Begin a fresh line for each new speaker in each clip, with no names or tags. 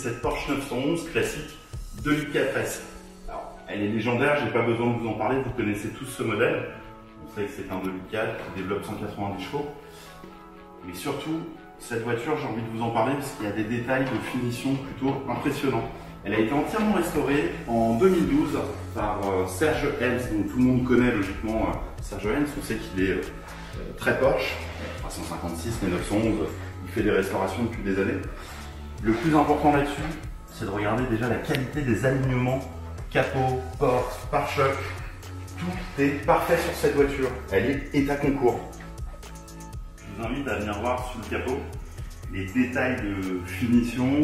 cette Porsche 911 classique 2004S. Alors, elle est légendaire, j'ai pas besoin de vous en parler, vous connaissez tous ce modèle. On sait que c'est un 2004 qui développe 190 chevaux. Mais surtout, cette voiture, j'ai envie de vous en parler parce qu'il y a des détails de finition plutôt impressionnants. Elle a été entièrement restaurée en 2012 par Serge Helms, dont tout le monde connaît logiquement Serge Helms. On sait qu'il est très Porsche, 356, mais 911, il fait des restaurations depuis des années. Le plus important là-dessus, c'est de regarder déjà la qualité des alignements, capot, porte, pare-choc. Tout est parfait sur cette voiture. Elle est état concours. Je vous invite à venir voir sous le capot les détails de finition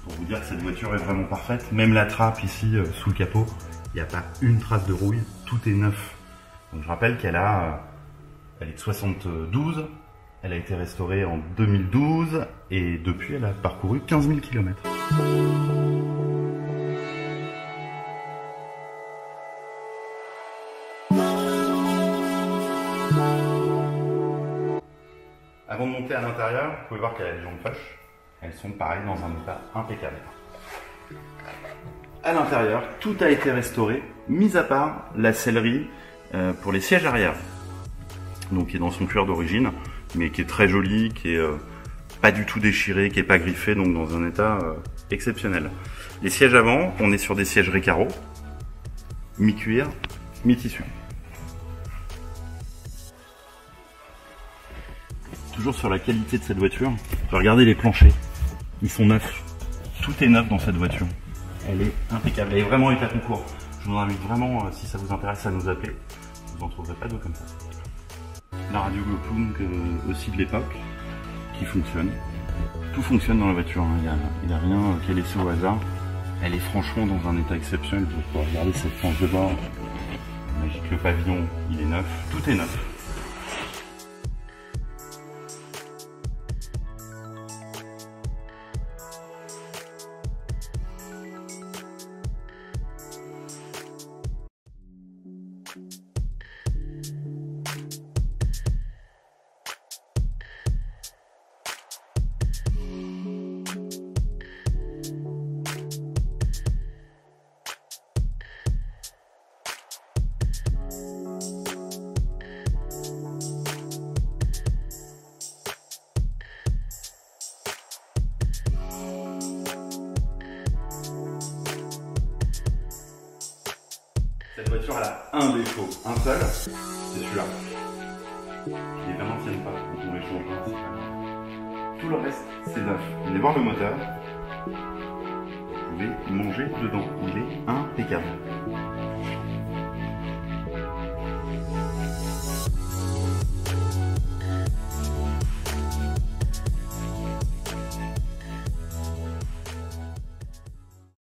pour vous dire que cette voiture est vraiment parfaite. Même la trappe ici sous le capot, il n'y a pas une trace de rouille, tout est neuf. Donc je rappelle qu'elle elle est de 72, elle a été restaurée en 2012 et depuis elle a parcouru 15 000 km. Avant de monter à l'intérieur, vous pouvez voir qu'elle a des jantes poches. Elles sont pareilles dans un état impeccable. À l'intérieur, tout a été restauré, mis à part la sellerie pour les sièges arrière. Donc qui est dans son cuir d'origine, mais qui est très joli, qui est pas du tout déchiré, qui est pas griffé, donc dans un état exceptionnel. Les sièges avant, on est sur des sièges Recaro, mi-cuir, mi-tissu. Toujours sur la qualité de cette voiture, regardez les planchers, ils sont neufs. Tout est neuf dans cette voiture. Elle est impeccable, elle est vraiment état concours. Je vous invite vraiment, si ça vous intéresse, à nous appeler. Vous n'en trouverez pas d'autres comme ça. La radio Gloplung aussi de l'époque, qui fonctionne. Tout fonctionne dans la voiture, hein. Il n'y a rien qui est laissé au hasard. Elle est franchement dans un état exceptionnel. Vous pouvez regarder cette planche de bord. Magique, le pavillon, il est neuf. Tout est neuf. Cette voiture, elle a un défaut, un seul, c'est celui-là. Les mains n'en tiennent pas, donc on les changera. Tout le reste, c'est neuf. Venez voir le moteur. Vous pouvez manger dedans. Il est impeccable.